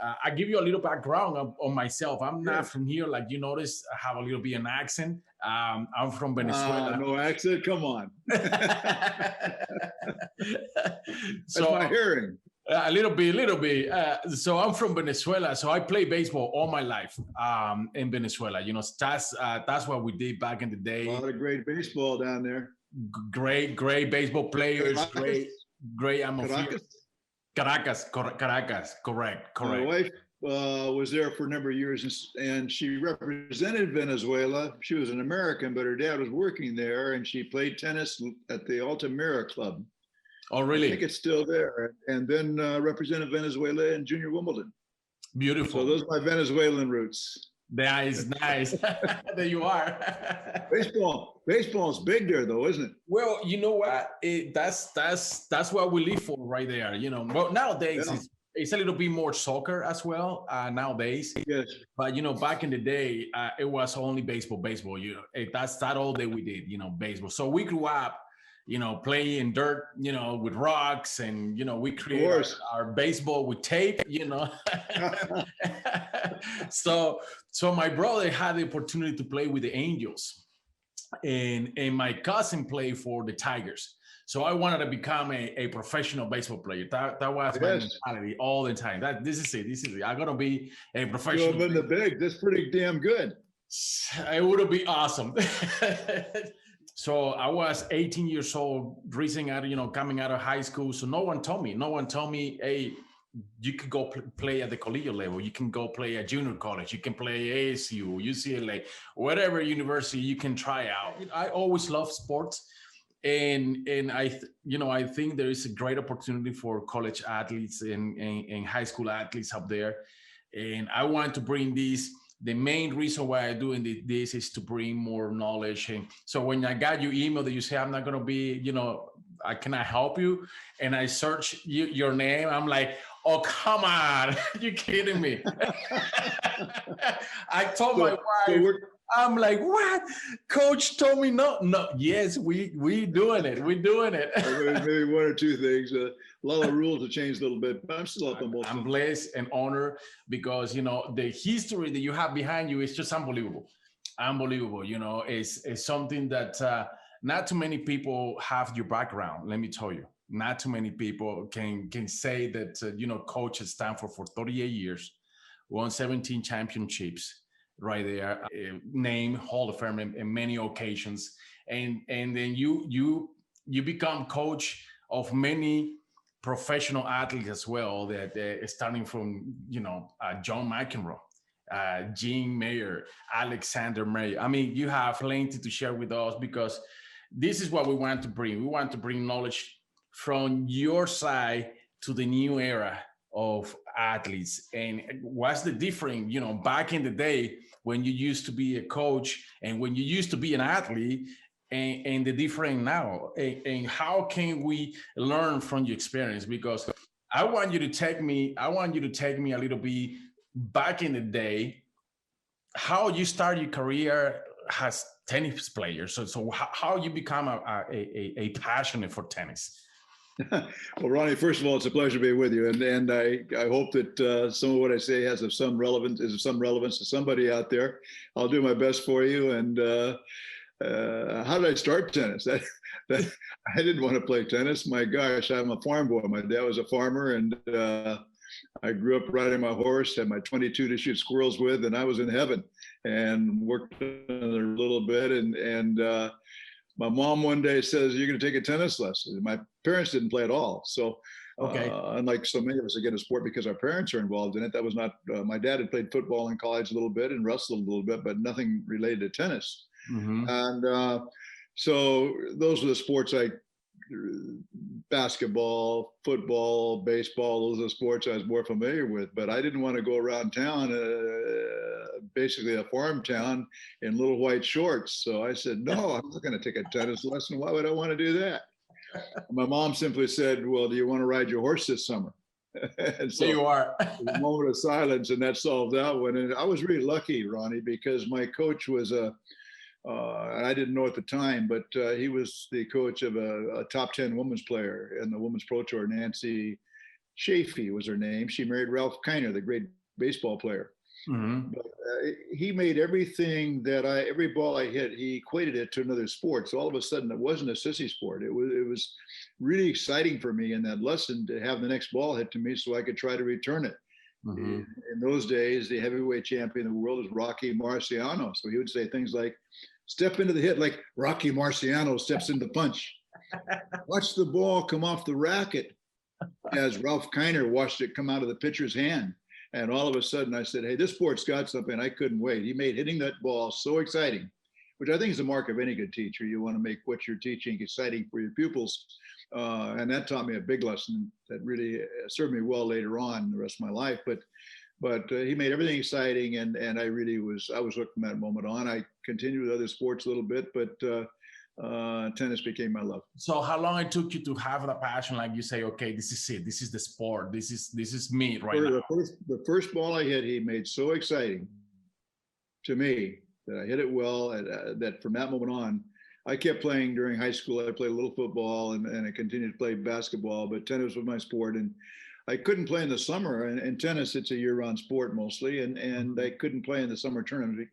I give you a little background on myself. I'm not from here, like you notice. I have a little bit of an accent. I'm from Venezuela. No accent. Come on. So That's my hearing. a little bit. So I'm from Venezuela. So I play baseball all my life in Venezuela. You know, that's what we did back in the day. A lot of great baseball down there. Great baseball players. Great atmosphere. Caracas. Caracas. Correct. My wife was there for a number of years, and she represented Venezuela. She was an American, but her dad was working there, and she played tennis at the Altamira Club. Oh, really? I think it's still there. And then represented Venezuela in Junior Wimbledon. Beautiful. So those are my Venezuelan roots. Nice. There you are. Baseball's big there, though, isn't it? Well, you know what? That's what we live for right there. You know, well, nowadays it's a little bit more soccer as well nowadays. Yes. But you know, back in the day, it was only baseball. You know, that's all that we did. You know, baseball. So we grew up, you know, playing dirt, you know, with rocks, and you know, we created our baseball with tape, you know. So my brother had the opportunity to play with the Angels, and my cousin played for the Tigers. So I wanted to become a professional baseball player. That was my mentality all the time. This is it. I'm gonna be a professional. You're in the big. That's pretty damn good. It would be awesome. So I was 18 years old, coming out of high school. So no one told me, hey, you can go play at the collegiate level. You can go play at junior college. You can play ASU, UCLA, whatever university you can try out. I always loved sports. And I think there is a great opportunity for college athletes and high school athletes up there. And I want to bring these. The main reason why I'm doing this is to bring more knowledge. And so when I got your email that you say, I'm not going to be, you know, can I help you? And I search your name. I'm like, oh, come on. You kidding me? I told my wife, I'm like, what? Coach told me no. Yes, we doing it. We're doing it. Maybe one or two things. A lot of rules have changed a little bit, but I'm still up on both. I'm blessed and honored because, you know, the history that you have behind you is just unbelievable. You know, it's something that not too many people have your background. Let me tell you, not too many people can say that, you know, coach at Stanford for 38 years, won 17 championships. Right there, name Hall of Fame in many occasions, and then you become coach of many professional athletes as well. That starting from John McEnroe, Gene Mayer, Alexander Mayer. I mean, you have plenty to share with us because this is what we want to bring. We want to bring knowledge from your side to the new era of athletes. And what's the difference, you know, back in the day when you used to be a coach and when you used to be an athlete and the difference now, and how can we learn from your experience? Because I want you to take me a little bit back in the day, how you started your career as tennis player. So how you become a passionate for tennis. Well, Ronnie, first of all, it's a pleasure to be with you, and I hope that some of what I say has some relevance to somebody out there. I'll do my best for you. And how did I start tennis? That I didn't want to play tennis. My gosh, I'm a farm boy. My dad was a farmer, and I grew up riding my horse, had my 22 to shoot squirrels with, and I was in heaven. And worked on it a little bit, and my mom one day says, "You're going to take a tennis lesson." My parents didn't play at all. So unlike so many of us that get a sport because our parents are involved in it, that was not, my dad had played football in college a little bit and wrestled a little bit, but nothing related to tennis. Mm-hmm. And so those were the sports basketball, football, baseball, those are the sports I was more familiar with, but I didn't want to go around town, basically a farm town, in little white shorts. So I said, no, I'm not going to take a tennis lesson. Why would I want to do that? My mom simply said, well, do you want to ride your horse this summer? And so there you are. a moment of silence, and that solved that one. And I was really lucky, Ronnie, because my coach was I didn't know at the time, but he was the coach of a top 10 women's player in the Women's Pro Tour, Nancy Chafee was her name. She married Ralph Kiner, the great baseball player. Mm-hmm. But he made everything every ball I hit, he equated it to another sport. So all of a sudden, it wasn't a sissy sport. It was really exciting for me in that lesson to have the next ball hit to me so I could try to return it. Mm-hmm. In those days, the heavyweight champion of the world was Rocky Marciano. So he would say things like, step into the hit like Rocky Marciano steps into the punch. Watch the ball come off the racket as Ralph Kiner watched it come out of the pitcher's hand. And all of a sudden I said, hey, this sport's got something. I couldn't wait. He made hitting that ball so exciting, which I think is the mark of any good teacher. You want to make what you're teaching exciting for your pupils. And that taught me a big lesson that really served me well later on the rest of my life. But he made everything exciting, and I was hooked from that moment on. I continued with other sports a little bit, but tennis became my love. So how long it took you to have the passion? Like you say, okay, this is it. This is the sport. This is me right now. The first ball I hit, he made so exciting to me that I hit it well. That from that moment on, I kept playing during high school. I played a little football and I continued to play basketball, but tennis was my sport. And I couldn't play in the summer. And tennis, it's a year-round sport mostly. And I couldn't play in the summer tournaments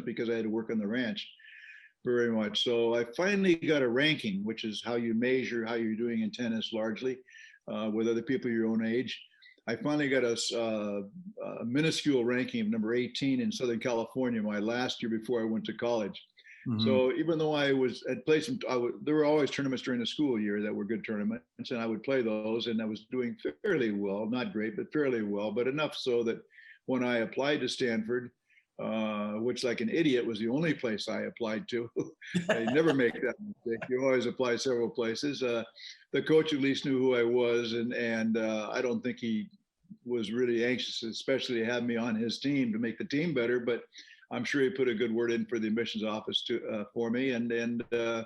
because I had to work on the ranch very much. So I finally got a ranking, which is how you measure how you're doing in tennis largely with other people your own age. I finally got a minuscule ranking of number 18 in Southern California my last year before I went to college. Mm-hmm. So even though I had played there were always tournaments during the school year that were good tournaments, and I would play those, and I was doing fairly well, not great, but fairly well, but enough so that when I applied to Stanford, which like an idiot was the only place I applied to. I never make that mistake. You always apply several places. The coach at least knew who I was, and I don't think he was really anxious, especially to have me on his team to make the team better, but I'm sure he put a good word in for the admissions office for me. And I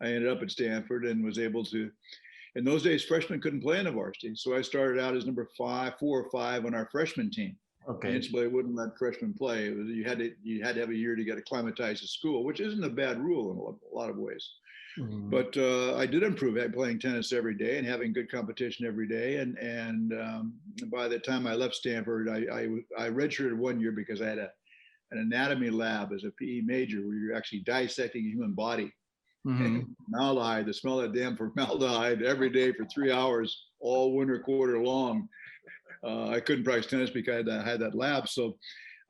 ended up at Stanford and was able to, in those days, freshmen couldn't play in the varsity. So I started out as number 4 or 5 on our freshman team. Okay. The NCAA wouldn't let freshmen play. You had to have a year to get acclimatized to school, which isn't a bad rule in a lot of ways. Mm-hmm. But I did improve at playing tennis every day and having good competition every day. And by the time I left Stanford, I redshirted 1 year because I had an anatomy lab as a PE major where you're actually dissecting a human body. Mm-hmm. Formaldehyde, the smell of damn formaldehyde every day for 3 hours, all winter quarter long. I couldn't practice tennis because I had that lab. So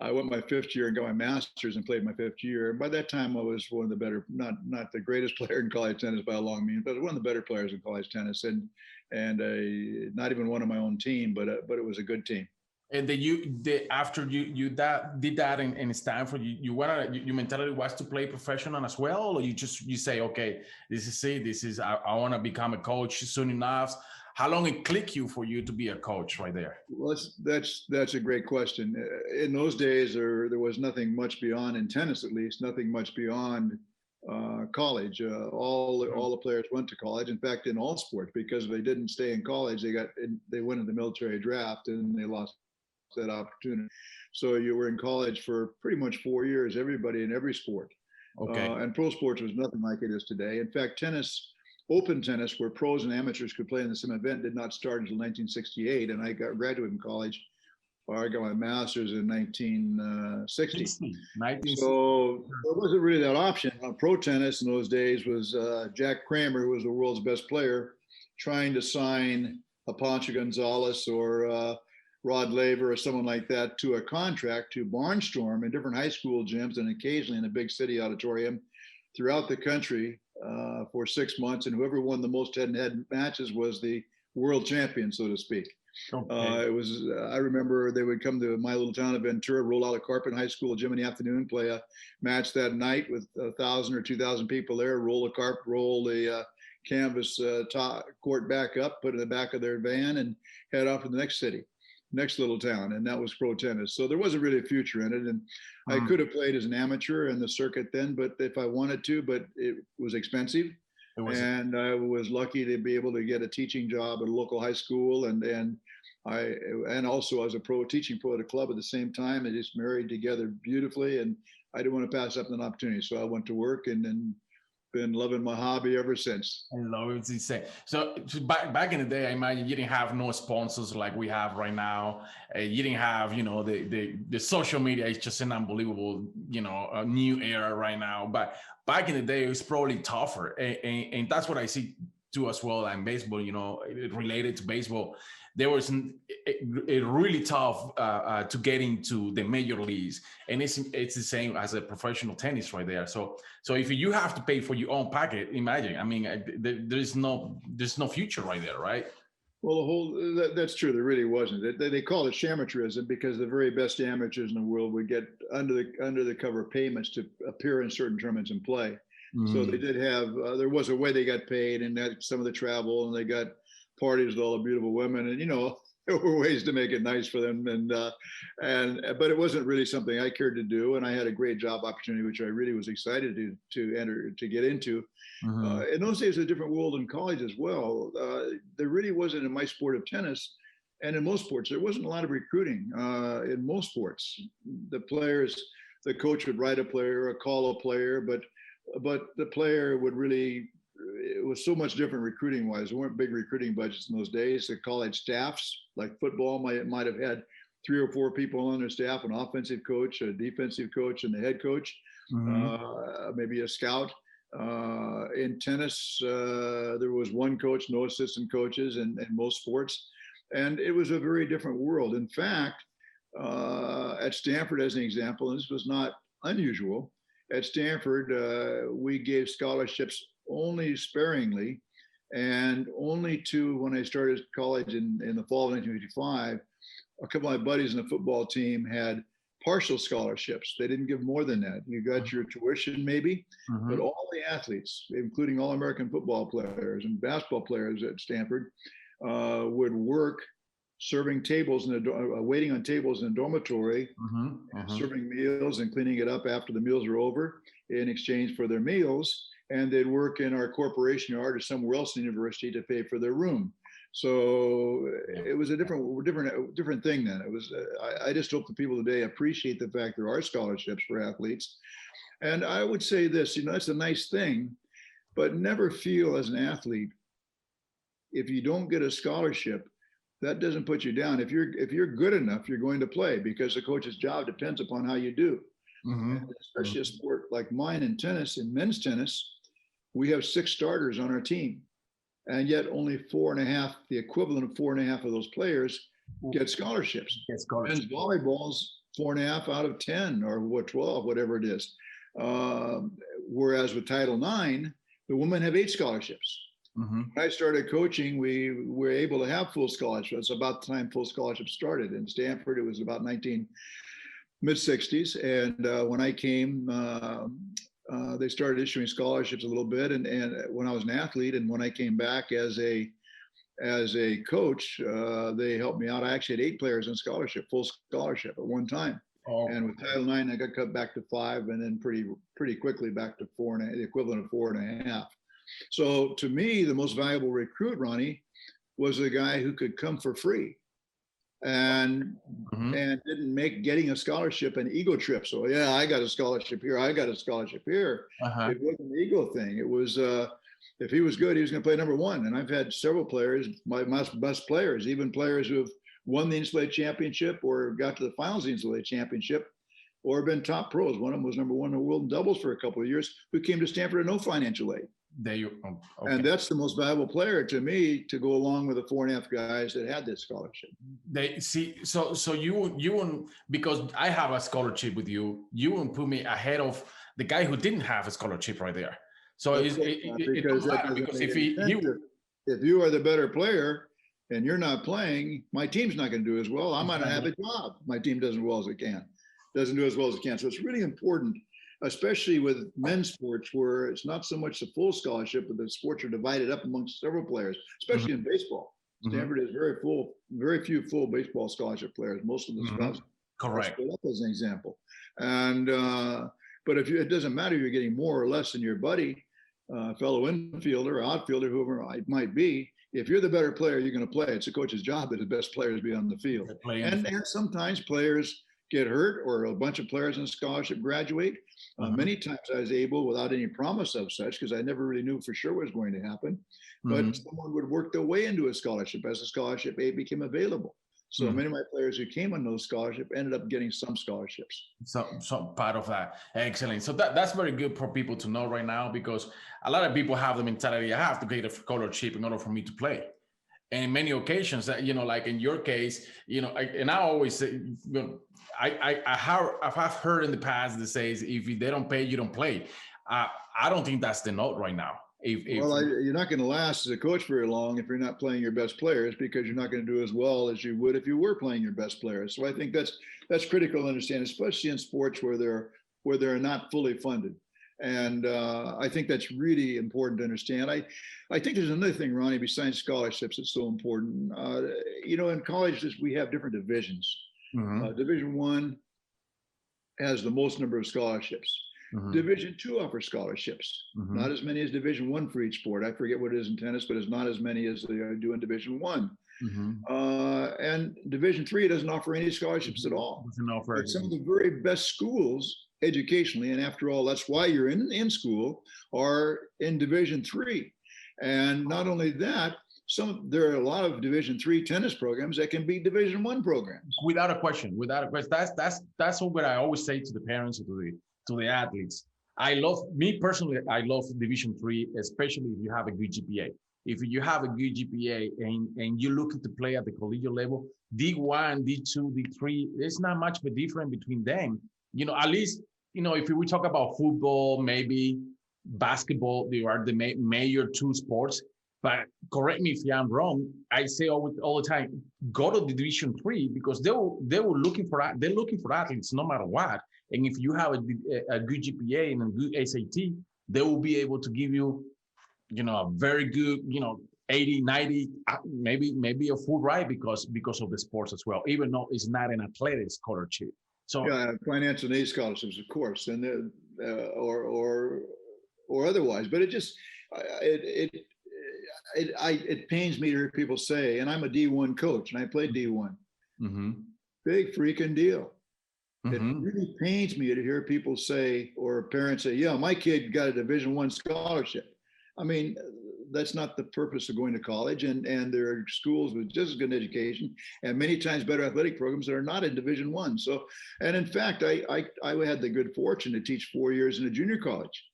I went my 5th year and got my master's and played my 5th year. And by that time, I was one of the better, not the greatest player in college tennis by a long means, but one of the better players in college tennis. And not even one on my own team, but it was a good team. And then after you did that in Stanford, your mentality was to play professional as well, or you say, okay, this is it. I want to become a coach soon enough. How long it clicked for you to be a coach right there? Well, that's a great question. In those days, there was nothing much beyond, in tennis at least, nothing much beyond college. All the players went to college. In fact, in all sports, because they didn't stay in college, they went in the military draft and they lost that opportunity. So you were in college for pretty much 4 years, everybody in every sport. Okay. And pro sports was nothing like it is today. In fact, open tennis, where pros and amateurs could play in the same event, did not start until 1968. And I graduated from college, or I got my master's in 1960. So there wasn't really that option. Pro tennis in those days was Jack Kramer, who was the world's best player, trying to sign a Pancho Gonzalez or Rod Laver or someone like that to a contract to barnstorm in different high school gyms and occasionally in a big city auditorium throughout the country for 6 months. And whoever won the most head-to-head matches was the world champion, so to speak. Okay. I remember they would come to my little town of Ventura, roll out a carpet in high school gym in the afternoon, play a match that night with 1,000 or 2,000 people there, roll the canvas court back up, put it in the back of their van and head off to the next city. Next little town, and that was pro tennis. So there wasn't really a future in it, and I could have played as an amateur in the circuit then, but if I wanted to, but it was expensive. And I was lucky to be able to get a teaching job at a local high school, and also as a teaching pro at a club at the same time. They just married together beautifully, and I didn't want to pass up an opportunity, so I went to work, and then been loving my hobby ever since. I love it. It's insane. So back in the day, I imagine you didn't have no sponsors like we have right now. You didn't have, the social media is just an unbelievable, a new era right now. But back in the day, it was probably tougher. And that's what I see too as well. And baseball, related to baseball, there was a really tough to get into the major leagues, and it's the same as a professional tennis right there. So if you have to pay for your own packet, imagine. I mean, there's no future right there, right? Well, that's true. There really wasn't. They call it amateurism because the very best amateurs in the world would get under the cover payments to appear in certain tournaments and play. Mm-hmm. So they did have. There was a way they got paid, and that some of the travel, and they got parties with all the beautiful women, and there were ways to make it nice for them, but it wasn't really something I cared to do, and I had a great job opportunity, which I really was excited to get into. Mm-hmm. In those days, it was a different world in college as well. There really wasn't, in my sport of tennis, and in most sports, there wasn't a lot of recruiting. In most sports, the coach would write a player, or call a player, but the player would really. It was so much different recruiting wise. There weren't big recruiting budgets in those days. The college staffs, like football, might have had 3 or 4 people on their staff: an offensive coach, a defensive coach, and the head coach, mm-hmm. Maybe a scout. In tennis, there was one coach, no assistant coaches, in most sports, and it was a very different world. In fact, at Stanford, as an example, and this was not unusual. At Stanford, we gave scholarships only sparingly, and only to when I started college in the fall of 1955, a couple of my buddies in the football team had partial scholarships. They didn't give more than that. You got your tuition maybe, mm-hmm. but all the athletes, including all American football players and basketball players at Stanford, would work serving tables waiting on tables in a dormitory, mm-hmm. Mm-hmm. serving meals and cleaning it up after the meals are over in exchange for their meals. And they'd work in our corporation yard or somewhere else in the university to pay for their room. So it was a different thing then. It was. I just hope that people today appreciate the fact there are scholarships for athletes. And I would say this, that's a nice thing, but never feel as an athlete, if you don't get a scholarship, that doesn't put you down. If you're good enough, you're going to play, because the coach's job depends upon how you do. Mm-hmm. And especially a sport like mine in tennis, in men's tennis, we have 6 starters on our team, and yet only 4.5, the equivalent of 4.5 of those players get scholarships. Men's volleyball's 4.5 out of 10 or 12, whatever it is. Whereas with Title IX, the women have 8 scholarships. Mm-hmm. When I started coaching, we were able to have full scholarships. It's about the time full scholarships started. In Stanford, it was about mid-60s. And when I came, they started issuing scholarships a little bit. And when I was an athlete, and when I came back as a coach, they helped me out. I actually had 8 players on scholarship, full scholarship at one time. Oh. And with Title IX, I got cut back to 5, and then pretty quickly back to 4, the equivalent of 4.5. So to me, the most valuable recruit, Ronnie, was the guy who could come for free and didn't make getting a scholarship an ego trip. So yeah, I got a scholarship here, I got a scholarship here. Uh-huh. It wasn't an ego thing. It was if he was good, he was going to play number 1. And I've had several players, my best players, even players who have won the NCAA championship or got to the finals of the NCAA championship, or been top pros. One of them was number 1 in the world in doubles for a couple of years, who came to Stanford at no financial aid. Okay. And that's the most valuable player to me, to go along with the 4.5 guys that had this scholarship. They see, so you because I have a scholarship with you, you wouldn't put me ahead of the guy who didn't have a scholarship right there. So because if you are the better player and you're not playing, my team's not going to do as well. I might not have a job. My team doesn't do as well as it can. So it's really important, especially with men's sports, where it's not so much the full scholarship, but the sports are divided up amongst several players, especially in baseball. Stanford has very few full baseball scholarship players. Most of the spouses. Correct. As an example. And but it doesn't matter if you're getting more or less than your buddy, fellow infielder or outfielder, whoever it might be. If you're the better player, you're going to play. It's a coach's job that the best players be on the field. And sometimes players get hurt, or a bunch of players on scholarship graduate, Many times I was able, without any promise of such, because I never really knew for sure what was going to happen, but someone would work their way into a scholarship as a scholarship aid became available. So many of my players who came on those scholarships ended up getting some scholarships. So part of that. Excellent. So that's very good for people to know right now, because a lot of people have the mentality, I have to get a scholarship in order for me to play. And in many occasions, like in your case, I always say, I've heard in the past that says, if they don't pay, you don't play. I don't think that's the note right now. You're not going to last as a coach very long if you're not playing your best players, because you're not going to do as well as you would if you were playing your best players. So I think that's critical to understand, especially in sports where they're not fully funded. And I think that's really important to understand. I think there's another thing, Ronnie, besides scholarships, that's so important. In colleges, we have different divisions. Division I has the most number of scholarships. Division II offers scholarships, not as many as Division I for each sport. I forget what it is in tennis, but it's not as many as they do in Division I. And Division III doesn't offer any scholarships at all. But some of the very best schools educationally, and after all, that's why you're in school, are in Division III. And not only that, there are a lot of Division III tennis programs that can be Division I programs. Without a question. That's what I always say to the parents and to the athletes. Me personally, I love Division III, especially if you have a good GPA. If you have a good GPA and you're looking to play at the collegiate level, D1, D2, D3, there's not much of a difference between them. At least, if we talk about football, maybe basketball, they are the major two sports. But correct me if I'm wrong. I say all the time, go to Division III, because they're looking for athletes no matter what. And if you have a good GPA and a good SAT, they will be able to give you, a very good, 80, 90, maybe a full ride because of the sports as well, even though it's not an athletic scholarship. So yeah, financial aid scholarships, of course, and or otherwise. But it pains me to hear people say, and I'm a D1 coach and I played D1. Big freaking deal. It really pains me to hear people say, or parents say, yeah, my kid got a Division I scholarship. I mean, that's not the purpose of going to college, and there are schools with just as good education and many times better athletic programs that are not in Division I. So, and in fact, I had the good fortune to teach 4 years in a junior college.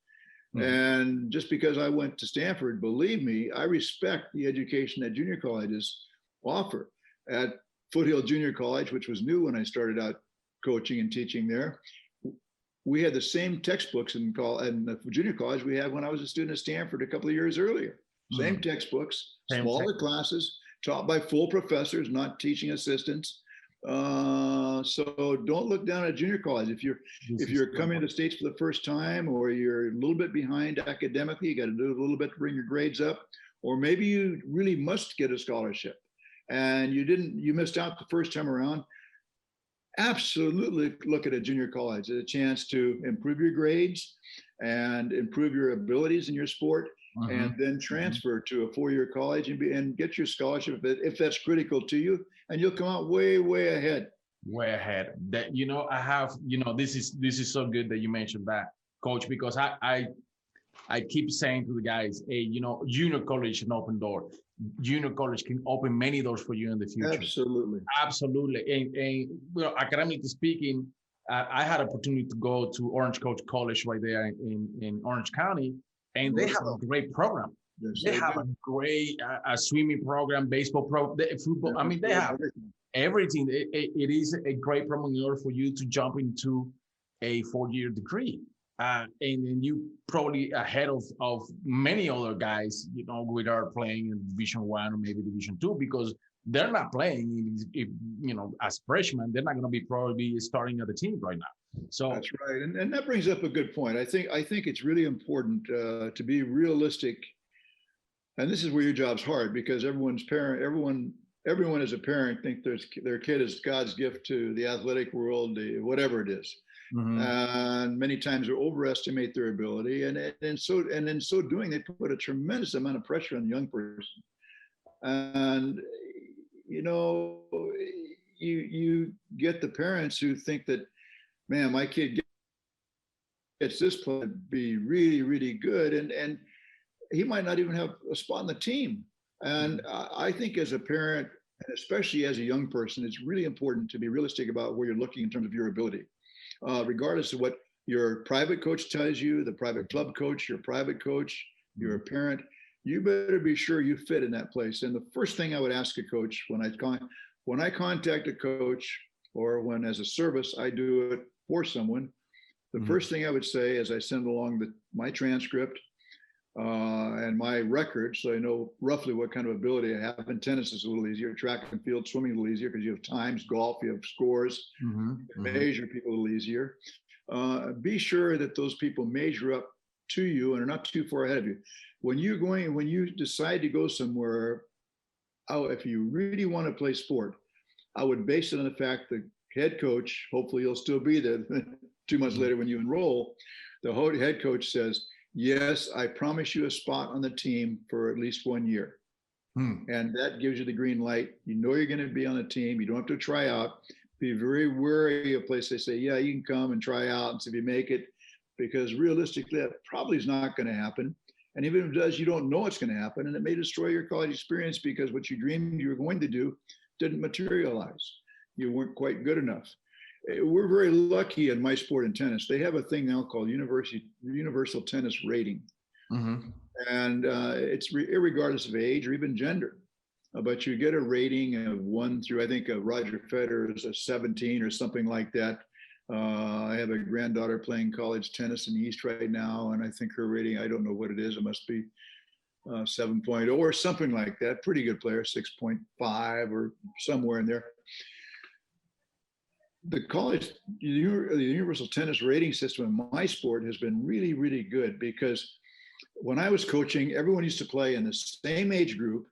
And just because I went to Stanford, believe me, I respect the education that junior colleges offer. At Foothill Junior College, which was new when I started out coaching and teaching there, we had the same textbooks in the junior college we had when I was a student at Stanford a couple of years earlier. Same textbooks, smaller classes, taught by full professors, not teaching assistants. So don't look down at junior college. If you're coming to the States for the first time, or you're a little bit behind academically, you got to do a little bit to bring your grades up, or maybe you really must get a scholarship and you missed out the first time around. Absolutely look at a junior college as a chance to improve your grades and improve your abilities in your sport, and then transfer to a 4-year college and get your scholarship if that's critical to you, and you'll come out way ahead. Way ahead. That I have this is so good that you mentioned that, Coach, because I keep saying to the guys, hey, junior college is an open door. Junior college can open many doors for you in the future. Absolutely. And academically speaking, I had opportunity to go to Orange Coast College right there in Orange County, and they have a great program. They have a great swimming program, baseball program, football. I mean, they have everything. It is a great program in order for you to jump into a 4-year degree. And you probably ahead of many other guys, we are playing in Division I or maybe Division II, because they're not playing. If as freshmen, they're not going to be probably starting at the team right now. So that's right, and that brings up a good point. I think it's really important to be realistic, and this is where your job's hard, because everyone as a parent think their kid is God's gift to the athletic world, whatever it is. And many times they overestimate their ability, and in so doing, they put a tremendous amount of pressure on the young person. And you get the parents who think that, man, my kid gets this player to be really, really good, and he might not even have a spot on the team. And I think as a parent, and especially as a young person, it's really important to be realistic about where you're looking in terms of your ability, regardless of what your private coach tells you, the private club coach, your private coach, your parent. You better be sure you fit in that place. And the first thing I would ask a coach when I contact a coach, or when as a service I do it for someone, the first thing I would say is I send along my transcript and my record, so I know roughly what kind of ability I have. And tennis is a little easier, track and field, swimming a little easier because you have times, golf, you have scores, measure people a little easier. Be sure that those people measure up to you and are not too far ahead of you. When you decide to go somewhere, if you really want to play sport, I would base it on the fact the head coach, hopefully he'll still be there 2 months later when you enroll, the head coach says, yes, I promise you a spot on the team for at least 1 year. And that gives you the green light. You know you're going to be on the team. You don't have to try out. Be very wary of places they say, yeah, you can come and try out and see if you make it, because realistically, that probably is not going to happen. And even if it does, you don't know it's going to happen. And it may destroy your college experience because what you dreamed you were going to do didn't materialize. You weren't quite good enough. We're very lucky in my sport in tennis. They have a thing now called universal tennis rating. And it's irregardless of age or even gender. But you get a rating of 1 through, I think Roger Federer is a 17 or something like that. I have a granddaughter playing college tennis in the East right now, and I think her rating, I don't know what it is. It must be 7.0 or something like that. Pretty good player, 6.5 or somewhere in there. The universal tennis rating system in my sport has been really, really good, because when I was coaching, everyone used to play in the same age group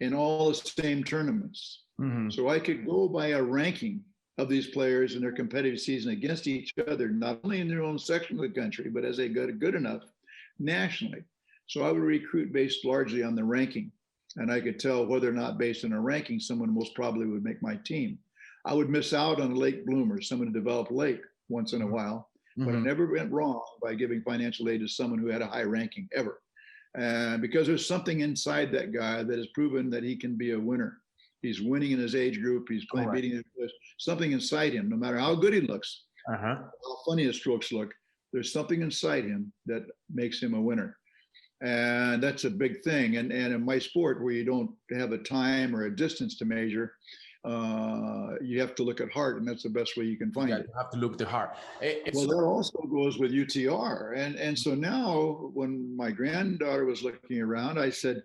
in all the same tournaments. So I could go by a ranking of these players in their competitive season against each other, not only in their own section of the country, but as they got good enough nationally. So I would recruit based largely on the ranking. And I could tell whether or not based on a ranking, someone most probably would make my team. I would miss out on a late bloomer, someone who developed late once in a while, but I never went wrong by giving financial aid to someone who had a high ranking ever. And because there's something inside that guy that has proven that he can be a winner. He's winning in his age group. He's playing, beating his players. Something inside him, no matter how good he looks, how funny his strokes look, there's something inside him that makes him a winner. And that's a big thing. And in my sport, where you don't have a time or a distance to measure, you have to look at heart, and that's the best way you can find it. You have to look the heart. Well, that also goes with UTR. And so now when my granddaughter was looking around, I said,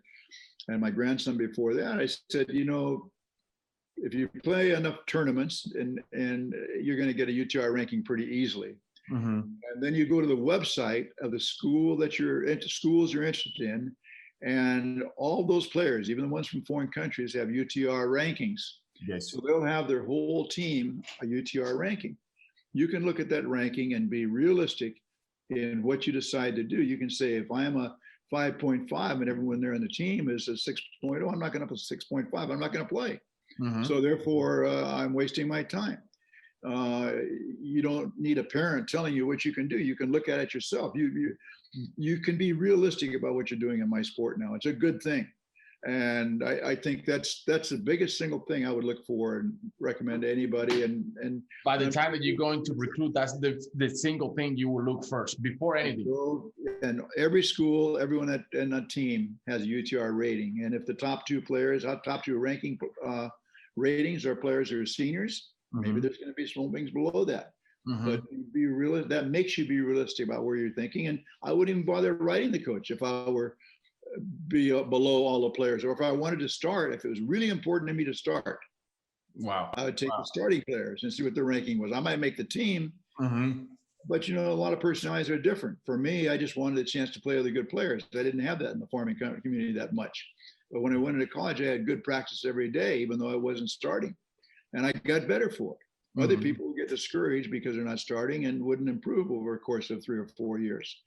and my grandson before that, I said, if you play enough tournaments and you're going to get a UTR ranking pretty easily. And then you go to the website of the school that schools you're interested in, and all those players, even the ones from foreign countries, have UTR rankings. Yes. So they'll have their whole team a UTR ranking. You can look at that ranking and be realistic in what you decide to do. You can say, if I'm a 5.5 and everyone there on the team is a 6.0, I'm not going to put 6.5. I'm not going to play. So therefore, I'm wasting my time. You don't need a parent telling you what you can do. You can look at it yourself. You can be realistic about what you're doing in my sport now. It's a good thing. And I think that's the biggest single thing I would look for and recommend to anybody. And by the time that you're going to recruit, that's the single thing you will look first before anything. And every school, everyone in that team has a UTR rating. And if the top two ranking ratings are players who are seniors, maybe there's going to be some things below that. But that makes you be realistic about where you're thinking. And I wouldn't even bother writing the coach if I were below all the players, or if I wanted to start, if it was really important to me to start, I would take the starting players and see what their ranking was. I might make the team, but a lot of personalities are different. For me, I just wanted a chance to play with the good players. I didn't have that in the farming community that much. But when I went into college, I had good practice every day, even though I wasn't starting, and I got better for it. Other people would get discouraged because they're not starting and wouldn't improve over a course of 3 or 4 years.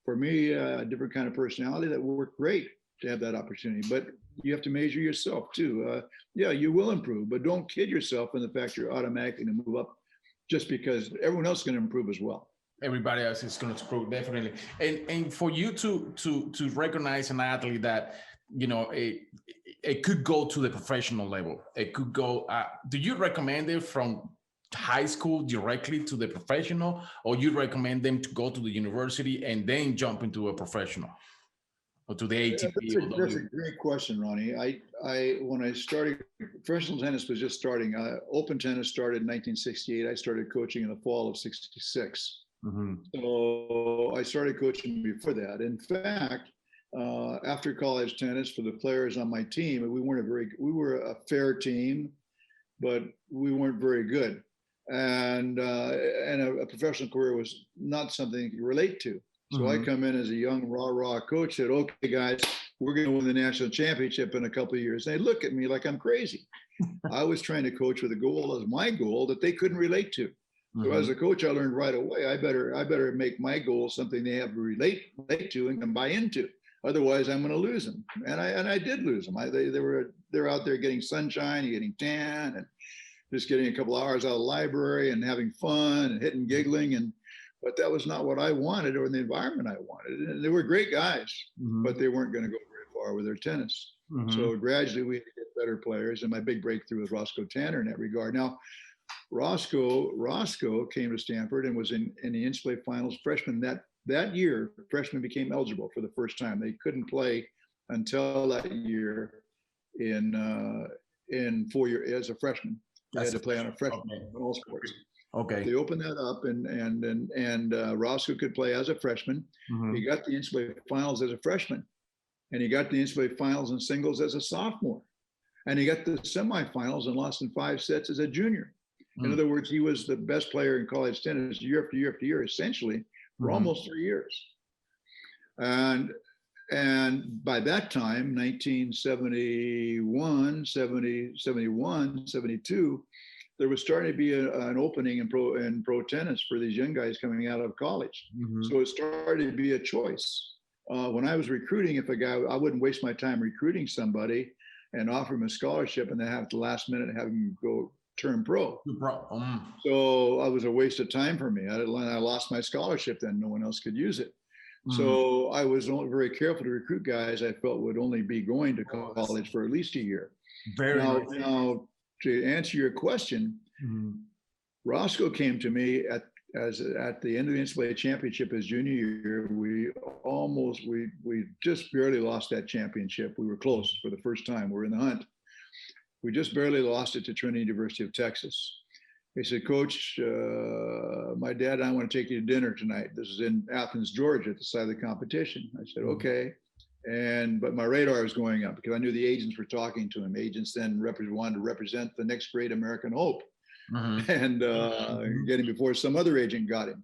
For me, a different kind of personality that worked great to have that opportunity. But you have to measure yourself too. You will improve, but don't kid yourself in the fact you're automatically going to move up just because everyone else is going to improve as well. everybody else is going to screw, definitely. And for you to recognize an athlete that, you know, it could go to the professional level, it could go, do you recommend it from high school directly to the professional, or you recommend them to go to the university and then jump into a professional or to the ATP or That's a W? great question, Ronnie. When I started, professional tennis was just starting. Open tennis started in 1968. I started coaching in the fall of '66. Mm-hmm. So I started coaching before that. In fact, after college tennis, for the players on my team, we were a fair team, but we weren't very good. And a professional career was not something you could relate to. So I come in as a young raw coach, said, okay, guys, we're going to win the national championship in a couple of years. They look at me like I'm crazy. I was trying to coach with a goal as my goal that they couldn't relate to. So as a coach, I learned right away, I better make my goal something they have to relate to and can buy into. Otherwise, I'm going to lose them. And I did lose them. They're out there getting sunshine, getting tan, and just getting a couple of hours out of the library and having fun and hitting, giggling. But that was not what I wanted or the environment I wanted. And they were great guys, but they weren't going to go very far with their tennis. So gradually we had to get better players. And my big breakthrough was Roscoe Tanner in that regard. Now, Roscoe came to Stanford and was in the NCAA finals freshman that year. Freshmen became eligible for the first time. They couldn't play until that year in 4 years as a freshman. They had to play on a freshman in all sports. Okay. They opened that up, and Roscoe could play as a freshman. He got the NCAA finals as a freshman, and he got the NCAA finals in singles as a sophomore, and he got the semifinals and lost in 5 sets as a junior. In other words, he was the best player in college tennis year after year after year, essentially for almost 3 years. And by that time, 1971, 71, 72, there was starting to be an opening in pro tennis for these young guys coming out of college. So it started to be a choice. When I was recruiting, if a guy, I wouldn't waste my time recruiting somebody and offer him a scholarship and then have at the last minute have him go turn pro. So it was a waste of time for me. I lost my scholarship then. No one else could use it. So I was only very careful to recruit guys I felt would only be going to college for at least a year. Now, to answer your question, Roscoe came to me at the end of the NCAA championship his junior year. We just barely lost that championship. We were close for the first time. We were in the hunt. We just barely lost it to Trinity University of Texas. He said, Coach, my dad and I want to take you to dinner tonight. This is in Athens, Georgia, at the site of the competition. I said, okay. But my radar was going up because I knew the agents were talking to him. Agents then wanted to represent the next great American hope and get him before some other agent got him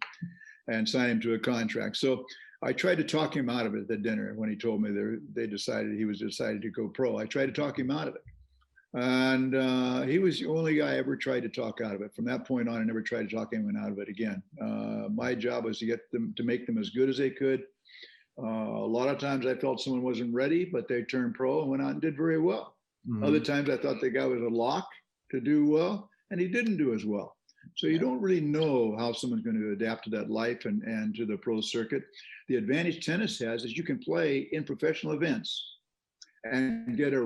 and signed him to a contract. So I tried to talk him out of it at the dinner when he told me they decided he was decided to go pro. I tried to talk him out of it. And he was the only guy I ever tried to talk out of it. From that point on, I never tried to talk anyone out of it again. My job was to get them to make them as good as they could. A lot of times I felt someone wasn't ready, but they turned pro and went out and did very well. Other times I thought the guy was a lock to do well, and he didn't do as well. So you don't really know how someone's going to adapt to that life and to the pro circuit. The advantage tennis has is you can play in professional events and get a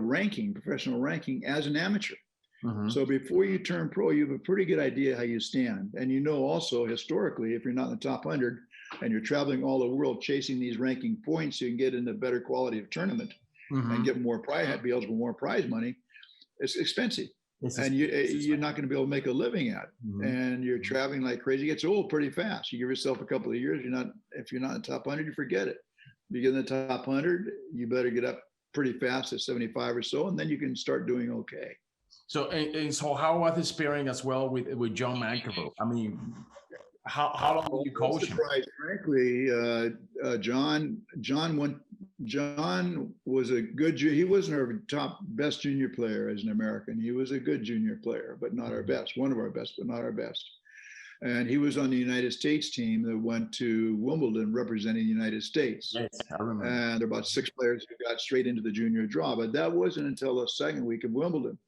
professional ranking as an amateur. So before you turn pro, you have a pretty good idea how you stand. And you know also historically, if you're not in the top 100 and you're traveling all the world chasing these ranking points, you can get into better quality of tournament and get more be eligible for more prize money. It's expensive. And you're not going to be able to make a living at it. And you're traveling like crazy. It gets old pretty fast. You give yourself a couple of years, if you're not in the top 100, you forget it. You get in the top 100, you better get up pretty fast at 75 or so, and then you can start doing okay. So how was the pairing as well with John McEnroe? I mean, how long did you coach him? Frankly, John was a good. He wasn't our top best junior player as an American. He was a good junior player, but not our best. One of our best, but not our best. And he was on the United States team that went to Wimbledon representing the United States. Yes, I remember. And there were about 6 players who got straight into the junior draw, but that wasn't until the second week of Wimbledon.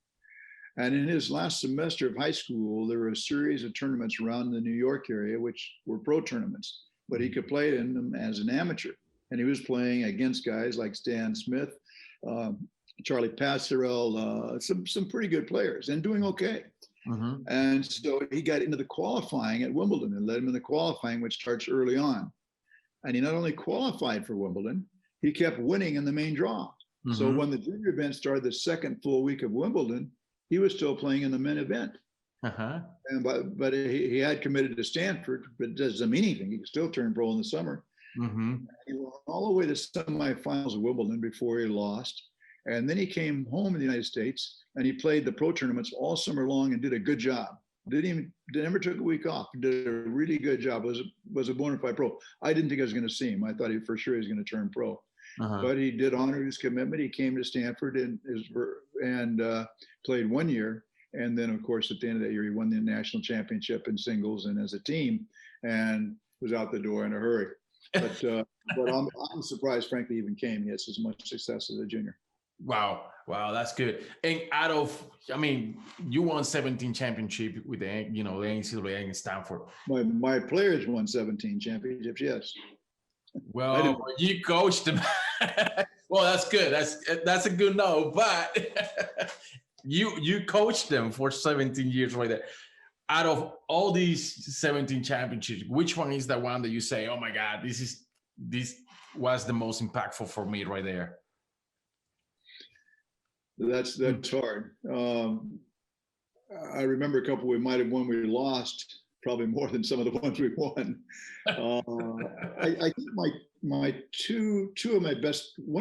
And in his last semester of high school, there were a series of tournaments around the New York area, which were pro tournaments, but he could play in them as an amateur. And he was playing against guys like Stan Smith, Charlie Passerell, some pretty good players, and doing okay. Mm-hmm. And so he got into the qualifying at Wimbledon and led him in the qualifying, which starts early on. And he not only qualified for Wimbledon, he kept winning in the main draw. Mm-hmm. So when the junior event started the second full week of Wimbledon, he was still playing in the men event. Uh-huh. And but he had committed to Stanford, but it doesn't mean anything. He could still turn pro in the summer. Mm-hmm. He went all the way to semifinals of Wimbledon before he lost. And then he came home in the United States and he played the pro tournaments all summer long and did a good job. Never took a week off. Did a really good job. Was a bona fide pro. I didn't think I was going to see him. I thought for sure he was going to turn pro. Uh-huh. But he did honor his commitment. He came to Stanford and played 1 year. And then, of course, at the end of that year, he won the national championship in singles and as a team, and was out the door in a hurry. But I'm surprised, frankly, he even came. He has as much success as a junior. Wow, that's good. And you won 17 championships with the NCAA in Stanford. My players won 17 championships. Yes. Well, you coached them. Well, that's good. That's a good note. But you coached them for 17 years right there. Out of all these 17 championships, which one is the one that you say, "Oh my God, this was the most impactful for me right there"? That's hard. I remember a couple we might have won, we lost, probably more than some of the ones we won. I think one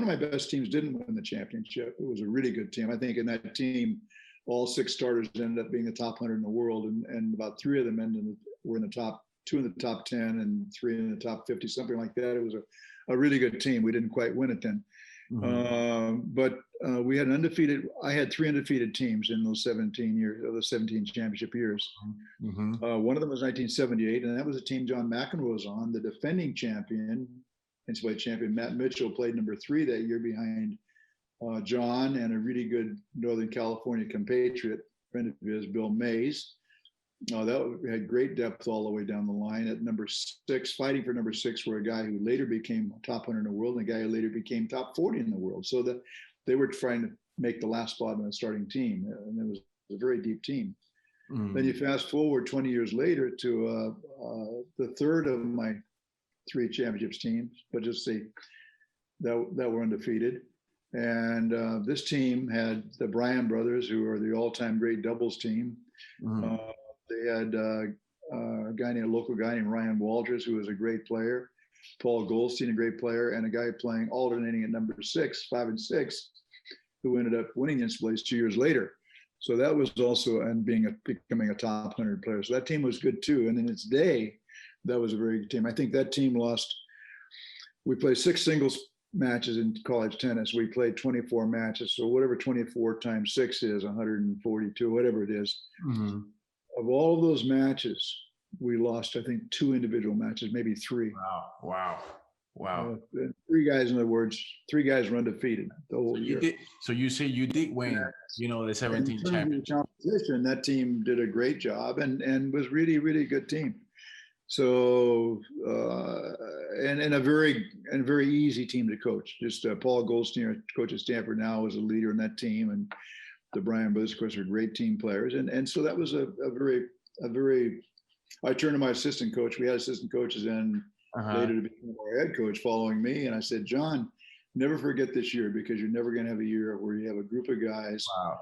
of my best teams didn't win the championship. It was a really good team. I think in that team, all 6 starters ended up being the top 100 in the world, and about 3 of them were in the top 2 in the top 10 and 3 in the top 50, something like that. It was a really good team. We didn't quite win it then. Mm-hmm. But we had I had 3 undefeated teams in those 17 years, of the 17 championship years. Mm-hmm. One of them was 1978, and that was a team John McEnroe was on. The defending champion, NCAA champion, Matt Mitchell, played number 3 that year behind John and a really good Northern California compatriot, friend of his, Bill Mays. That had great depth all the way down the line. At number 6, fighting for number 6, were a guy who later became top 100 in the world and a guy who later became top 40 in the world. So that they were trying to make the last spot on the starting team, and it was a very deep team. Mm. Then you fast forward 20 years later to the third of my 3 championships teams, but just say that were undefeated. And this team had the Bryan brothers, who are the all-time great doubles team. Mm. They had a local guy named Ryan Walters, who was a great player, Paul Goldstein, a great player, and a guy playing alternating at number 6, 5 and 6, who ended up winning the NCAAs 2 years later. So that was also, and becoming a top 100 player. So that team was good too. And in its day, that was a very good team. I think that team we played 6 singles matches in college tennis. We played 24 matches. So whatever 24 times 6 is, 142, whatever it is. Mm-hmm. Of all of those matches, we lost, I think, 2 individual matches, maybe 3. Wow. 3 guys, in other words, 3 guys were undefeated the whole year. So you say you did win, the 17 championship. Competition, that team did a great job and was really, really good team. So, and a very easy team to coach. Just Paul Goldstein, coach at Stanford now, is a leader in that team, and the Bryan brothers, of course, are great team players. And so that was a very, I turned to my assistant coach. We had assistant coaches and later to become our head coach following me. And I said, John, never forget this year, because you're never going to have a year where you have a group of guys. Wow.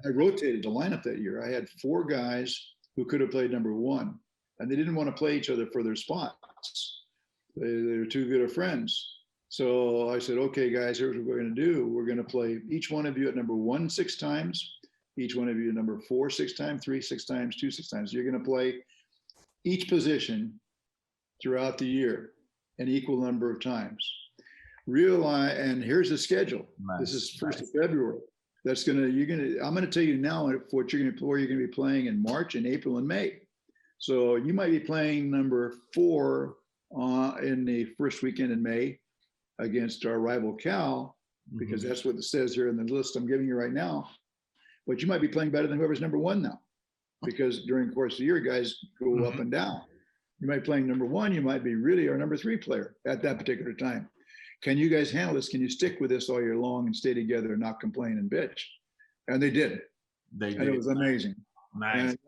I rotated the lineup that year. I had 4 guys who could have played number 1, and they didn't want to play each other for their spots. They were too good of friends. So I said, okay, guys, here's what we're going to do. We're going to play each one of you at number 1 6 times, each one of you at number 4 6 times, 3 6 times, 2 6 times. You're going to play each position throughout the year an equal number of times. And here's the schedule. Nice. This is 1st of February. I'm going to tell you now what you're going to be playing in March and April and May. So you might be playing number 4 in the first weekend in May against our rival Cal, because that's what it says here in the list I'm giving you right now. but you might be playing better than whoever's number one now, because during the course of the year, guys go up and down. You might be playing number one, you might be really our number three player at that particular time. Can you guys handle this? Can you stick with this all year long and stay together and not complain and bitch? And they did. And it was amazing. Nice. And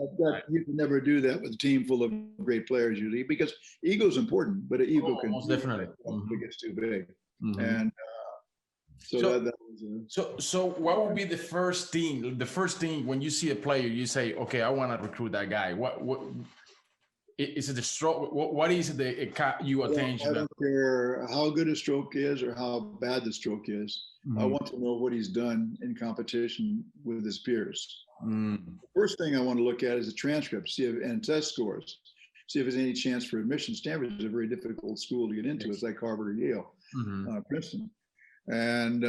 you can never do that with a team full of great players usually, because ego is important, but an ego can most definitely if it gets too big. Mm-hmm. And so what would be the first thing when you see a player, you say, okay, I want to recruit that guy? What is it? The stroke? What is it that caught you attention? I don't care how good a stroke is or how bad the stroke is. Mm-hmm. I want to know what he's done in competition with his peers. The first thing I want to look at is the transcript, and test scores. See if there's any chance for admission. Stanford is a very difficult school to get into. It's like Harvard or Yale, Princeton. And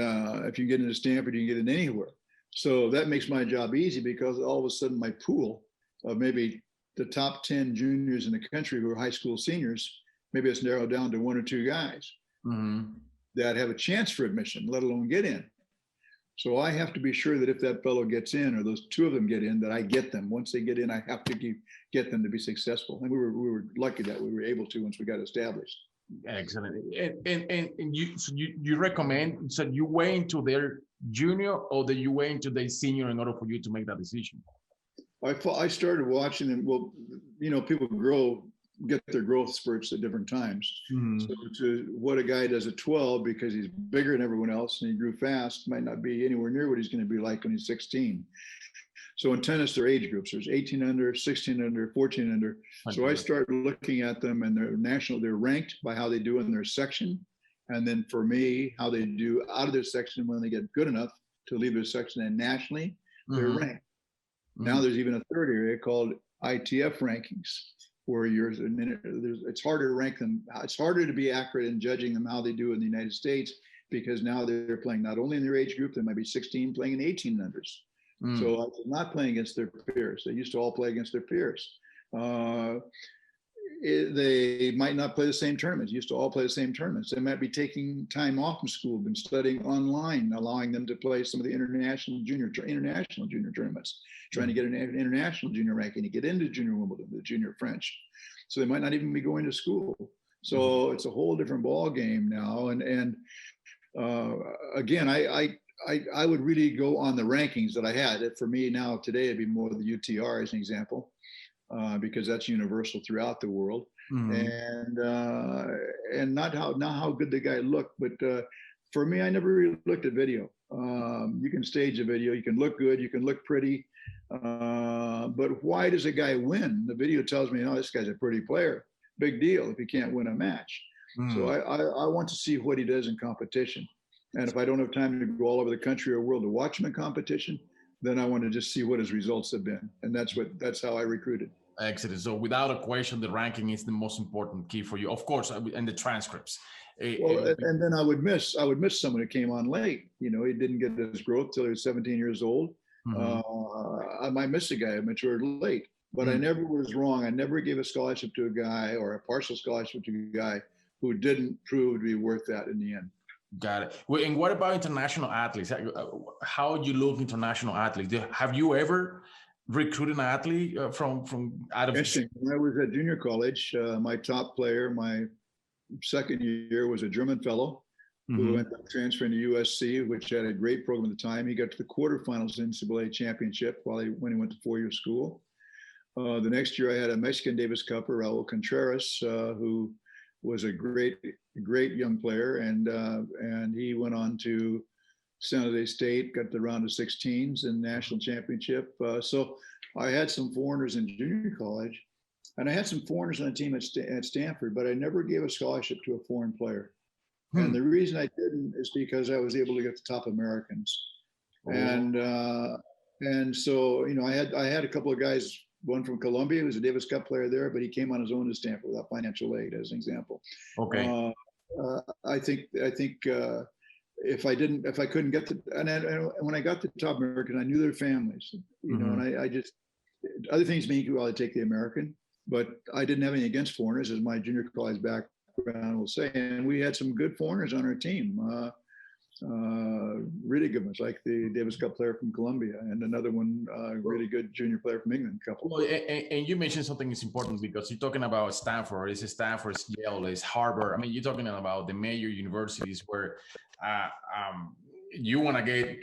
if you get into Stanford, you can get in anywhere. So that makes my job easy, because all of a sudden my pool of maybe the top 10 juniors in the country who are high school seniors, maybe it's narrowed down to one or two guys that have a chance for admission, let alone get in. So I have to be sure that if that fellow gets in, or those two of them get in, that I get them. Once they get in, I have to get them to be successful. And we were lucky that we were able to once we got established. Excellent. And you recommend, so you wait into their junior, or that you wait into their senior in order for you to make that decision? I started watching them. Well, people get their growth spurts at different times. So to what a guy does at 12, because he's bigger than everyone else and he grew fast, might not be anywhere near what he's going to be like when he's 16. So in tennis, there are age groups. There's 18 under, 16 under, 14 under. So I started looking at them, and they're ranked by how they do in their section. And then for me, how they do out of their section when they get good enough to leave their section, and nationally, they're ranked. Now there's even a third area called ITF rankings, where it's harder to rank them. It's harder to be accurate in judging them how they do in the United States, because now they're playing not only in their age group, there might be 16 playing in 18 unders. So I was not playing against their peers. They used to all play against their peers. They might not play the same tournaments. Used to all play the same tournaments. They might be taking time off from school, been studying online, allowing them to play some of the international junior tournaments, trying to get an international junior ranking to get into Junior Wimbledon, the Junior French. So they might not even be going to school. So it's a whole different ball game now. And again, I would really go on the rankings that I had. For me now today, it'd be more the UTR as an example. Because that's universal throughout the world, and not how good the guy looked, but for me, I never really looked at video. You can stage a video, you can look good, you can look pretty, but why does a guy win? The video tells me, oh, this guy's a pretty player. Big deal if he can't win a match. So I want to see what he does in competition, and if I don't have time to go all over the country or world to watch him in competition, then I want to just see what his results have been. And that's how I recruited. Excellent. So without a question, the ranking is the most important key for you, of course, and the transcripts. And then I would miss someone who came on late. He didn't get his growth till he was 17 years old. I might miss a guy who matured late, but I never was wrong. I never gave a scholarship to a guy, or a partial scholarship to a guy who didn't prove to be worth that in the end. Got it. Well, and what about international athletes? How do you look international athletes? Have you ever recruited an athlete from out of? Interesting. When I was at junior college, my top player, my second year, was a German fellow who ended up transferring to USC, which had a great program at the time. He got to the quarterfinals in the NCAA championship when he went to four-year school. The next year, I had a Mexican Davis Cupper, Raul Contreras, who was a great young player, and he went on to San Jose State, got the round of 16s in national championship. So I had some foreigners in junior college, and I had some foreigners on the team at Stanford, but I never gave a scholarship to a foreign player. And the reason I didn't is because I was able to get the top Americans. And so, I had a couple of guys, one from Columbia, who was a Davis Cup player there, but he came on his own to Stanford without financial aid, as an example. Okay. I think if I couldn't get to, and when I got to top American, I knew their families, and I just, other things make you take the American, but I didn't have anything against foreigners, as my junior college background will say. And we had some good foreigners on our team. really good ones, like the Davis Cup player from Colombia, and another one, really good junior player from England. Couple. Well, and you mentioned something is important because you're talking about Stanford. It's Stanford, it's Yale, it's Harvard. I mean, you're talking about the major universities where uh, you want to get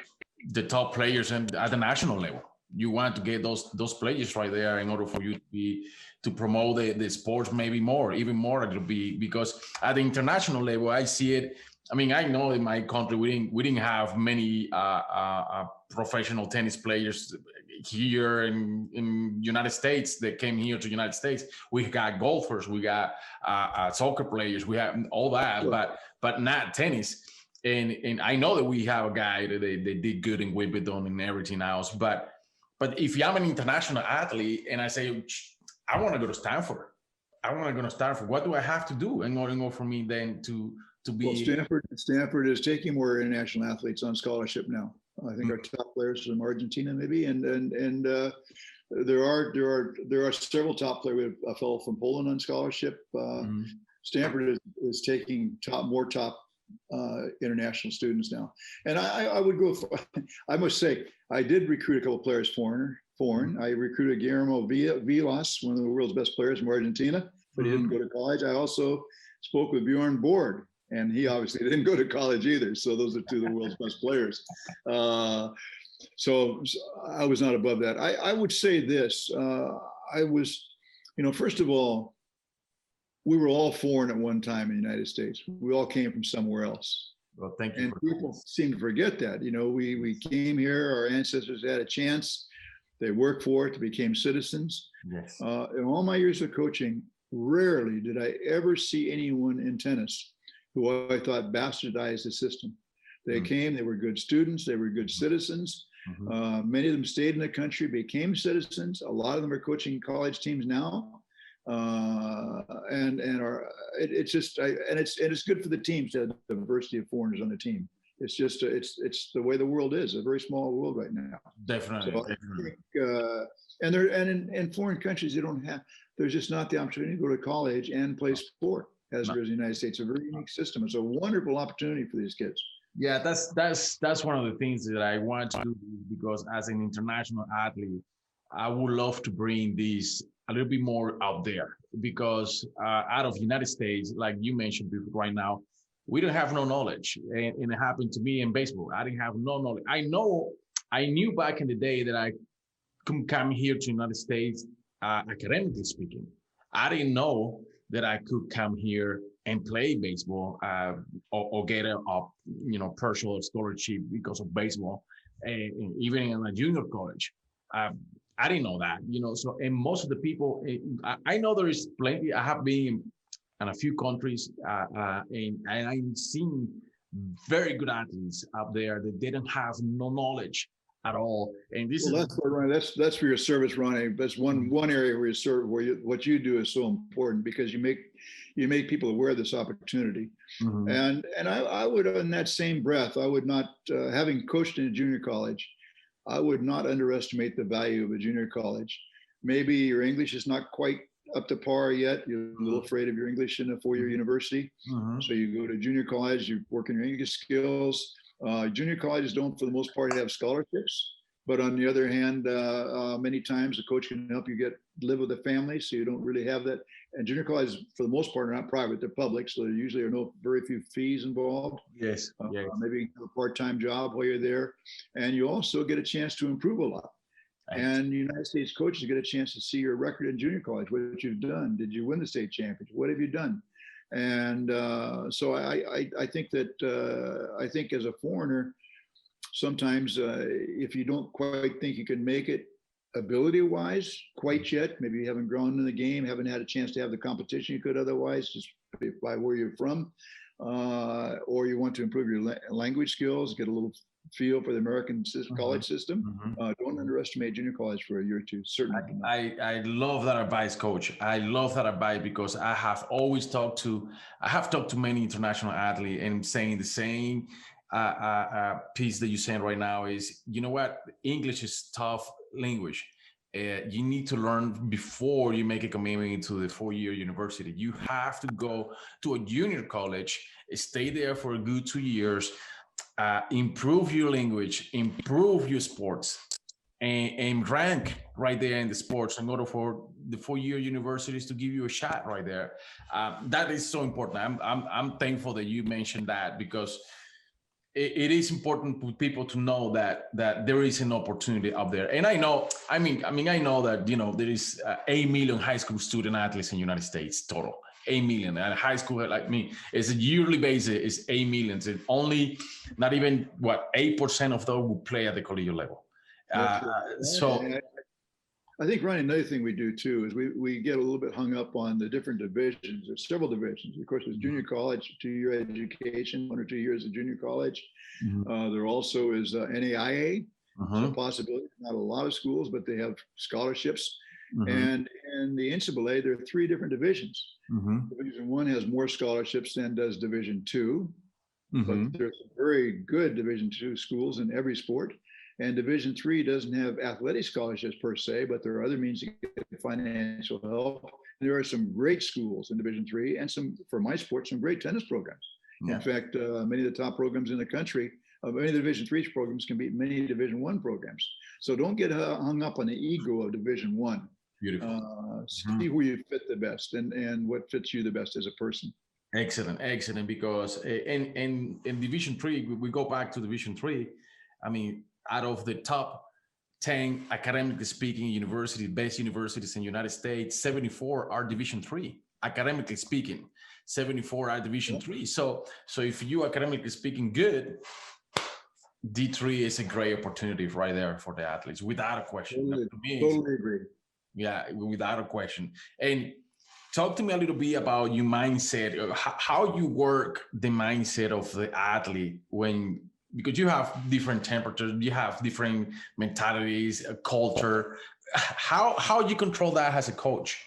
the top players at the national level. You want to get those players right there in order for you to promote the sports maybe more, even more. It'll be because at the international level, I see it. I mean, I know in my country we didn't have many professional tennis players here in United States that came here to United States. We got golfers, we got soccer players, we have all that, sure. but not tennis. And I know that we have a guy that they did good in Wimbledon and everything else, but if I'm an international athlete and I say I want to go to Stanford, what do I have to do in order for me then to be? Well, Stanford is taking more international athletes on scholarship now. I think our top players from Argentina, maybe, and there are several top players. We have a fellow from Poland on scholarship. Stanford is taking more top international students now, and I would go for. I must say, I did recruit a couple of players foreign. I recruited Guillermo Vilas, one of the world's best players from Argentina, but he didn't go to college. I also spoke with Bjorn Borg, and he obviously didn't go to college either. So those are two of the world's best players. So I was not above that. I would say this. I was, first of all, we were all foreign at one time in the United States. We all came from somewhere else. Well, thank you. And people seem to forget that. We came here, our ancestors had a chance. They worked for it, became citizens. Yes. In all my years of coaching, rarely did I ever see anyone in tennis who I thought bastardized the system. They came, they were good students, they were good citizens. Many of them stayed in the country, became citizens. A lot of them are coaching college teams now. It's good for the teams to have the diversity of foreigners on the team. It's just it's the way the world is, a very small world right now. Definitely. So definitely. I think, in foreign countries, there's just not the opportunity to go to college and play sport as there is in the United States. It's a very unique system. It's a wonderful opportunity for these kids. Yeah, that's one of the things that I want to do, because as an international athlete, I would love to bring this a little bit more out there, because out of the United States, like you mentioned right now, we don't have no knowledge. And it happened to me in baseball. I didn't have no knowledge. I knew back in the day that I could come here to the United States, academically speaking. I didn't know that I could come here and play baseball or get a partial scholarship because of baseball, even in a junior college. I didn't know that, so, and most of the people, I know there is plenty. I have been in a few countries and I've seen very good athletes out there that didn't have no knowledge at all. And that's for your service, Ronnie. That's one area where you serve, what you do is so important, because you make people aware of this opportunity. And I would, in that same breath, I would not, having coached in a junior college, I would not underestimate the value of a junior college. Maybe your English is not quite up to par yet. You're a little afraid of your English in a four-year university. So you go to junior college, you work on your English skills. Junior colleges don't, for the most part, have scholarships. But on the other hand, many times the coach can help you live with a family, so you don't really have that. And junior colleges, for the most part, are not private; they're public, so there usually are very few fees involved. Yes. Maybe you can have a part-time job while you're there, and you also get a chance to improve a lot. Right. And United States coaches get a chance to see your record in junior college, what you've done. Did you win the state championship? What have you done? And so I think that I think as a foreigner, sometimes if you don't quite think you can make it ability-wise quite yet, maybe you haven't grown in the game, haven't had a chance to have the competition you could otherwise just by where you're from, or you want to improve your language skills, get a little feel for the American college system, don't underestimate junior college for a year or two, certainly. I love that advice, Coach. I love that advice, because I have talked to many international athletes, and saying the same piece that you're saying right now is, you know what, English is tough language. You need to learn before you make a commitment into the 4-year university. You have to go to a junior college, stay there for a good 2 years, improve your language, improve your sports, and rank right there in the sports in order for the four-year universities to give you a shot right there. That is so important. I'm thankful that you mentioned that, because it is important for people to know that there is an opportunity out there. And I know, I know that, there is 8 million high school student athletes in the United States total. 8 million. And high school, like me, is a yearly basis is 8 million. It's only not even 8% of those who play at the collegiate level. I think, Ronnie, another thing we do too is we get a little bit hung up on the different divisions. There's several divisions. Of course, there's junior college, 2-year education, 1 or 2 years of junior college. There also is NAIA. It's a possibility. Not a lot of schools, but they have scholarships. And in the NCAA, there are 3 different divisions. Division 1 has more scholarships than does Division 2. But there's very good Division 2 schools in every sport. And Division 3 doesn't have athletic scholarships per se, but there are other means to get financial help. There are some great schools in Division 3 and some, for my sport, some great tennis programs. In fact, many of the top programs in the country, many of the Division 3 programs can beat many Division 1 programs. So don't get hung up on the ego of Division 1. Beautiful. See where you fit the best and what fits you the best as a person. Excellent. Because in Division 3, we go back to Division 3. Out of the top 10 academically speaking best universities in the United States, 74 are Division 3. Academically speaking, 74 are Division 3. So if you academically speaking good, D3 is a great opportunity right there for the athletes, without a question. Totally agree. Yeah, without a question. And talk to me a little bit about your mindset, how you work the mindset of the athlete because you have different temperatures, you have different mentalities, culture. How you control that as a coach?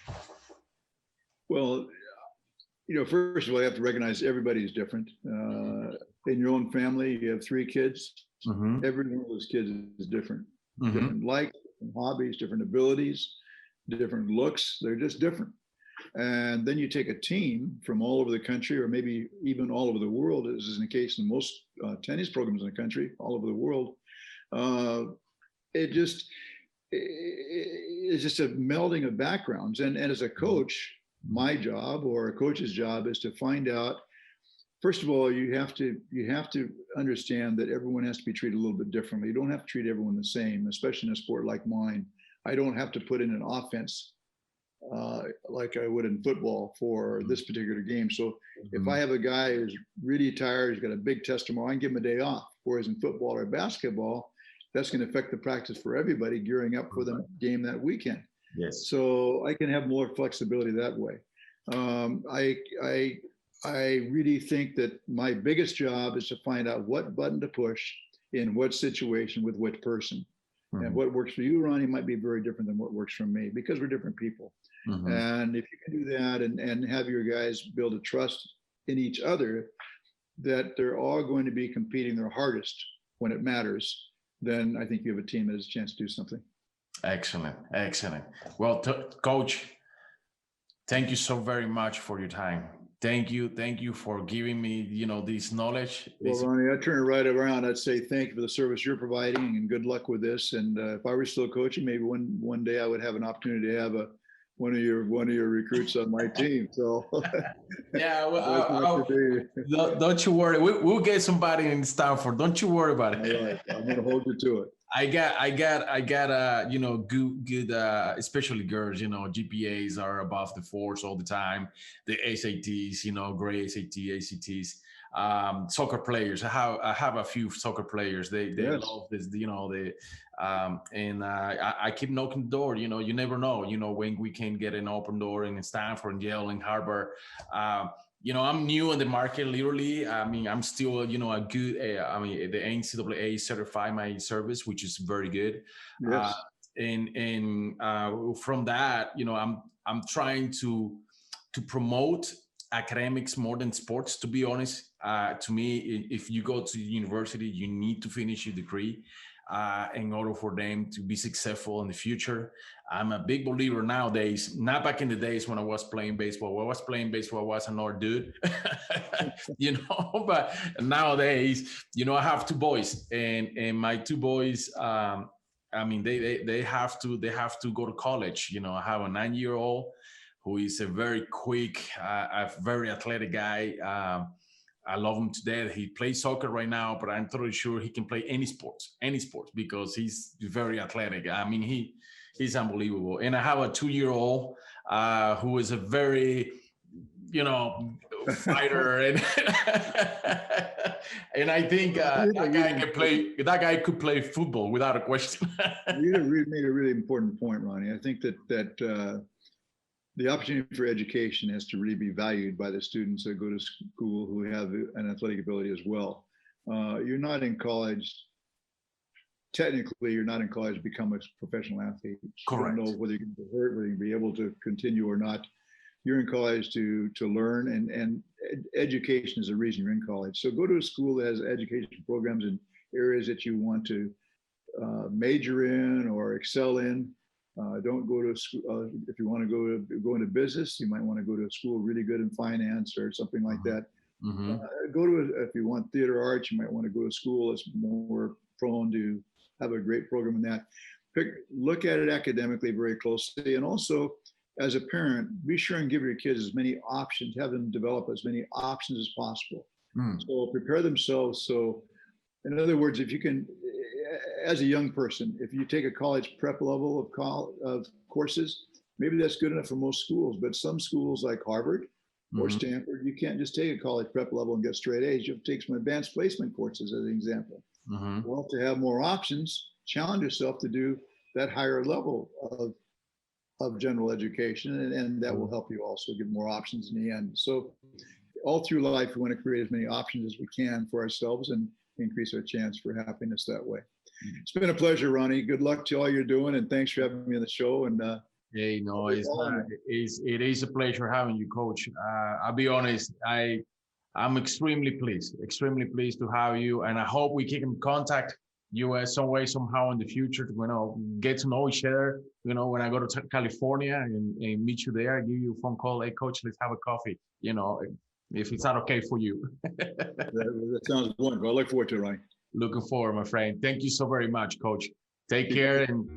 Well, first of all, you have to recognize everybody's different. In your own family, you have 3 kids. Every one of those kids is different. Different likes, different hobbies, different abilities, different looks. They're just different. And then you take a team from all over the country, or maybe even all over the world, as is the case in most tennis programs in the country, all over the world. It's just a melding of backgrounds. And as a coach, my job or a coach's job is to find out, first of all, you have to understand that everyone has to be treated a little bit differently. You don't have to treat everyone the same, especially in a sport like mine. I don't have to put in an offense like I would in football for this particular game. So if I have a guy who's really tired, he's got a big test tomorrow, I can give him a day off. Whereas in football or basketball, that's going to affect the practice for everybody gearing up for the game that weekend. Yes. So I can have more flexibility that way. I really think that my biggest job is to find out what button to push in what situation with which person. And what works for you, Ronnie, might be very different than what works for me, because we're different people. And if you can do that and have your guys build a trust in each other, that they're all going to be competing their hardest when it matters, then I think you have a team that has a chance to do something. Excellent. Well, Coach, thank you so very much for your time. Thank you for giving me, this knowledge. Well, Ronnie, I turn it right around. I'd say thank you for the service you're providing, and good luck with this. And if I were still coaching, maybe one day I would have an opportunity to have one of your recruits on my team. So yeah, well, don't you worry. We'll get somebody in Stanford. Don't you worry about it. All right. I'm going to hold you to it. I got good especially girls, GPAs are above the 4s all the time. The SATs, great ACTs. Soccer players. I have a few soccer players. They love this, and I keep knocking the door. You never know. When we can get an open door in Stanford and Yale and Harvard. I'm new in the market, literally. I'm still, a good, the NCAA certified my service, which is very good. Yes. And from that, I'm trying to promote academics more than sports, to be honest. To me, if you go to university, you need to finish your degree. in order for them to be successful in the future. I'm a big believer nowadays, not back in the days when I was playing baseball. When I was playing baseball, I was another dude, but nowadays, I have two boys, and my two boys, I mean, they have to go to college. I have a 9-year-old who is a very quick, a very athletic guy. I love him to death. He plays soccer right now, but I'm totally sure he can play any sports, because he's very athletic. I mean, he's unbelievable. And I have a 2-year-old who is a very, fighter, and and I think that guy could play football without a question. You made a really important point, Ronnie. I think that the opportunity for education has to really be valued by the students that go to school who have an athletic ability as well. You're not in college. Technically, you're not in college to become a professional athlete. Correct. You don't know whether you're going to be hurt, whether you're going to be able to continue or not. You're in college to learn, and education is the reason you're in college. So go to a school that has education programs in areas that you want to major in or excel in. Don't go to school if you want to go into business. You might want to go to a school really good in finance or something like that. Mm-hmm. If you want theater arts, you might want to go to school that's more prone to have a great program in that. Look at it academically very closely, and also as a parent, be sure and give your kids as many options. Have them develop as many options as possible. So prepare themselves. So, in other words, if you can. As a young person, if you take a college prep level of courses, maybe that's good enough for most schools. But some schools like Harvard or Stanford, you can't just take a college prep level and get straight A's. You have to take some advanced placement courses as an example. Well, to have more options, challenge yourself to do that higher level of general education, and that will help you also get more options in the end. So all through life, we want to create as many options as we can for ourselves and increase our chance for happiness that way. It's been a pleasure, Ronnie. Good luck to all you're doing, and thanks for having me on the show. And hey, no, it is a pleasure having you, Coach. I'll be honest, I'm extremely pleased to have you, and I hope we can contact you some way, somehow in the future to get to know each other. When I go to California and meet you there, I give you a phone call. Hey, Coach, let's have a coffee. If it's not okay for you. That sounds wonderful. I look forward to it, Ronnie. Looking forward, my friend. Thank you so very much, Coach. Take care and